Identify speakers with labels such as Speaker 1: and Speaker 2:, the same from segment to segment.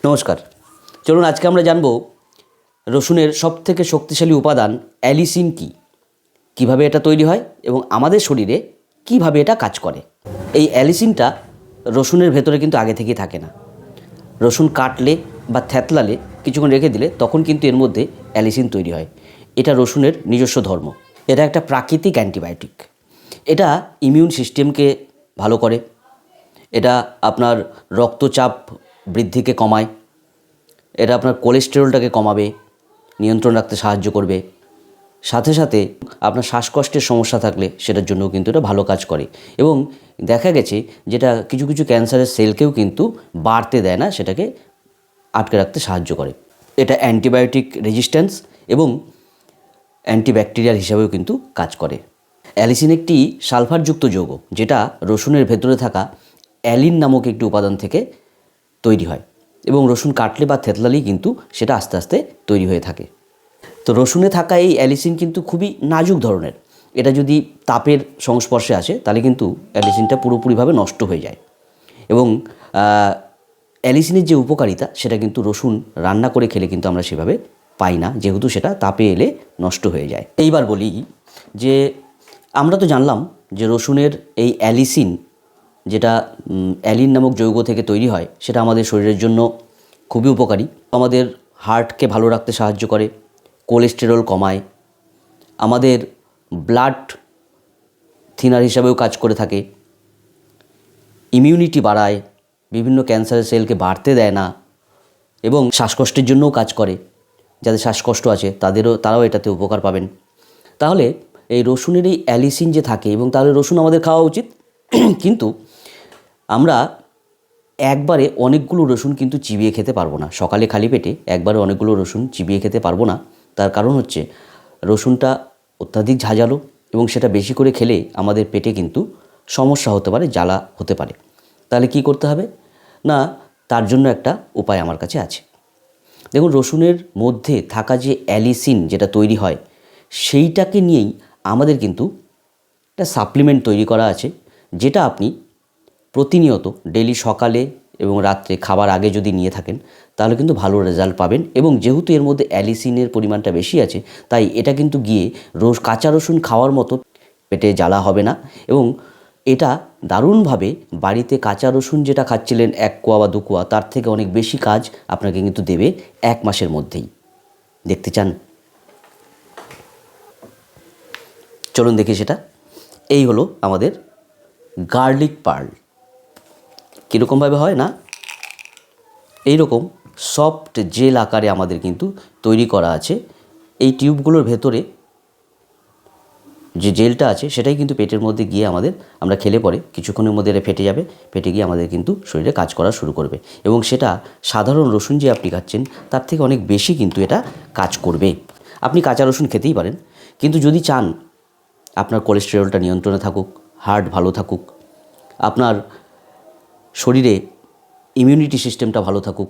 Speaker 1: নমস্কার। চলুন আজকে আমরা জানব রসুনের সবথেকে শক্তিশালী উপাদান অ্যালিসিন কী, কীভাবে এটা তৈরি হয় এবং আমাদের শরীরে কীভাবে এটা কাজ করে। এই অ্যালিসিনটা রসুনের ভেতরে কিন্তু আগে থেকেই থাকে না। রসুন কাটলে বা থ্যাতলালে কিছুক্ষণ রেখে দিলে তখন কিন্তু এর মধ্যে অ্যালিসিন তৈরি হয়। এটা রসুনের নিজস্ব ধর্ম। এটা একটা প্রাকৃতিক অ্যান্টিবায়োটিক। এটা ইমিউন সিস্টেমকে ভালো করে, এটা আপনার রক্তচাপ বৃদ্ধিকে কমায়, এটা আপনার কোলেস্টেরলটাকে কমাবে, নিয়ন্ত্রণ রাখতে সাহায্য করবে। সাথে সাথে আপনার শ্বাসকষ্টের সমস্যা থাকলে সেটার জন্যও কিন্তু এটা ভালো কাজ করে এবং দেখা গেছে যেটা কিছু কিছু ক্যান্সারের সেলকেও কিন্তু বাড়তে দেয় না, সেটাকে আটকে রাখতে সাহায্য করে। এটা অ্যান্টিবায়োটিক রেজিস্ট্যান্স এবং অ্যান্টিব্যাকটেরিয়াল হিসাবেও কিন্তু কাজ করে। অ্যালিসিন একটি সালফারযুক্ত যৌগ, যেটা রসুনের ভেতরে থাকা অ্যালিন নামক একটি উপাদান থেকে তৈরি হয় এবং রসুন কাটলে বা থেতলালেই কিন্তু সেটা আস্তে আস্তে তৈরি হয়ে থাকে। তো রসুনে থাকা এই অ্যালিসিন কিন্তু খুবই নাজুক ধরনের। এটা যদি তাপের সংস্পর্শে আসে তাহলে কিন্তু অ্যালিসিনটা পুরোপুরিভাবে নষ্ট হয়ে যায় এবং অ্যালিসিনের যে উপকারিতা সেটা কিন্তু রসুন রান্না করে খেলে কিন্তু আমরা সেভাবে পাই না, যেহেতু সেটা তাপে এলে নষ্ট হয়ে যায়। এইবার বলি যে আমরা তো জানলাম যে রসুনের এই অ্যালিসিন, যেটা অ্যালিন নামক যৌগ থেকে তৈরি হয়, সেটা আমাদের শরীরের জন্য খুবই উপকারী। আমাদের হার্টকে ভালো রাখতে সাহায্য করে, কোলেস্টেরল কমায়, আমাদের ব্লাড থিনার হিসাবেও কাজ করে থাকে, ইমিউনিটি বাড়ায়, বিভিন্ন ক্যান্সারের সেলকে বাড়তে দেয় না এবং শ্বাসকষ্টের জন্যও কাজ করে। যাদের শ্বাসকষ্ট আছে তারাও এটাতে উপকার পাবেন। তাহলে এই রসুনের এই অ্যালিসিন যে থাকে, এবং তাহলে রসুন আমাদের খাওয়া উচিত। কিন্তু আমরা একবারে অনেকগুলো রসুন কিন্তু চিবিয়ে খেতে পারবো না। সকালে খালি পেটে একবারে অনেকগুলো রসুন চিবিয়ে খেতে পারবো না। তার কারণ হচ্ছে রসুনটা অত্যাধিক ঝাঁঝালো এবং সেটা বেশি করে খেলে আমাদের পেটে কিন্তু সমস্যা হতে পারে, জ্বালা হতে পারে। তাহলে কি করতে হবে না, তার জন্য একটা উপায় আমার কাছে আছে। দেখুন, রসুনের মধ্যে থাকা যে অ্যালিসিন যেটা তৈরি হয়, সেইটাকে নিয়েই আমাদের কিন্তু একটা সাপ্লিমেন্ট তৈরি করা আছে, যেটা আপনি প্রতিনিয়ত ডেলি সকালে এবং রাত্রে খাবার আগে যদি নিয়ে থাকেন তাহলে কিন্তু ভালো রেজাল্ট পাবেন। এবং যেহেতু এর মধ্যে অ্যালিসিনের পরিমাণটা বেশি আছে, তাই এটা কিন্তু গিয়ে কাঁচা রসুন খাওয়ার মতো পেটে জ্বালা হবে না। এবং এটা দারুণভাবে বাড়িতে কাঁচা রসুন যেটা খাচ্ছিলেন 1 কোয়া বা 2 কোয়া, তার থেকে অনেক বেশি কাজ আপনাকে কিন্তু দেবে 1 মাসের মধ্যেই। দেখতে চান? চলুন দেখি সেটা। এই হলো আমাদের গার্লিক পার্ল। কীরকমভাবে হয় না, এইরকম সফট জেল আকারে আমাদের কিন্তু তৈরি করা আছে। এই টিউবগুলোর ভেতরে যে জেলটা আছে সেটাই কিন্তু পেটের মধ্যে গিয়ে আমরা খেলে পরে কিছুক্ষণের মধ্যে এটা ফেটে যাবে। ফেটে গিয়ে আমাদের কিন্তু শরীরে কাজ করা শুরু করবে এবং সেটা সাধারণ রসুন যে আপনি খাচ্ছেন তার থেকে অনেক বেশি কিন্তু এটা কাজ করবে। আপনি কাঁচা রসুন খেতেই পারেন, কিন্তু যদি চান আপনার কোলেস্টেরলটা নিয়ন্ত্রণে থাকুক, হার্ট ভালো থাকুক, আপনার শরীরে ইমিউনিটি সিস্টেমটা ভালো থাকুক,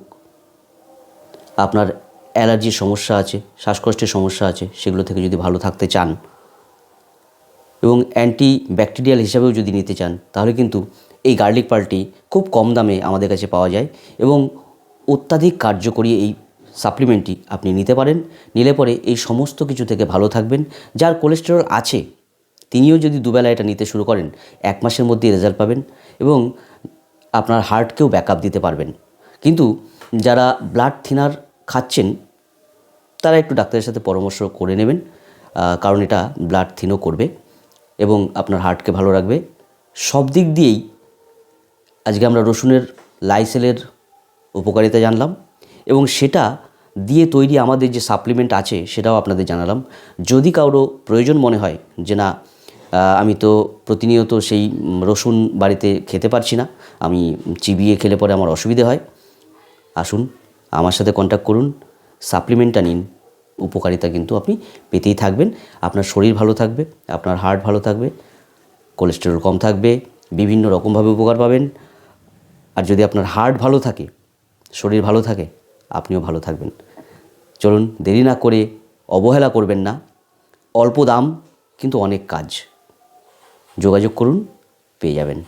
Speaker 1: আপনার অ্যালার্জির সমস্যা আছে, শ্বাসকষ্টের সমস্যা আছে, সেগুলো থেকে যদি ভালো থাকতে চান এবং অ্যান্টি ব্যাকটেরিয়াল হিসাবেও যদি নিতে চান, তাহলে কিন্তু এই গার্লিক পার্লটি খুব কম দামে আমাদের কাছে পাওয়া যায় এবং অত্যাধিক কার্যকরী এই সাপ্লিমেন্টটি আপনি নিতে পারেন। নিলে পরে এই সমস্ত কিছু থেকে ভালো থাকবেন। যার কোলেস্টেরল আছে তিনিও যদি দুবেলা এটা নিতে শুরু করেন, 1 মাসের মধ্যেই রেজাল্ট পাবেন এবং আপনার হার্টকেও ব্যাকআপ দিতে পারবেন। কিন্তু যারা ব্লাড থিনার খাচ্ছেন তারা একটু ডাক্তারের সাথে পরামর্শ করে নেবেন, কারণ এটা ব্লাড থিনও করবে এবং আপনার হার্টকে ভালো রাখবে। সব দিক দিয়েই আজকে আমরা রসুনের লাইসেলের উপকারিতা জানলাম এবং সেটা দিয়ে তৈরি আমাদের যে সাপ্লিমেন্ট আছে সেটাও আপনাদের জানালাম। যদি কারো প্রয়োজন মনে হয় যে না, আমি তো প্রতিনিয়ত সেই রসুন বাড়িতে খেতে পারছি না, আমি চিবিয়ে খেলে পরে আমার অসুবিধে হয়, আসুন আমার সাথে কন্ট্যাক্ট করুন, সাপ্লিমেন্টটা নিন। উপকারিতা কিন্তু আপনি পেতেই থাকবেন। আপনার শরীর ভালো থাকবে, আপনার হার্ট ভালো থাকবে, কোলেস্টেরল কম থাকবে, বিভিন্ন রকমভাবে উপকার পাবেন। আর যদি আপনার হার্ট ভালো থাকে, শরীর ভালো থাকে, আপনিও ভালো থাকবেন। চলুন, দেরি না করে অবহেলা করবেন না। অল্প দাম কিন্তু অনেক কাজ। যোগাযোগ করুন, পেয়ে যাবেন।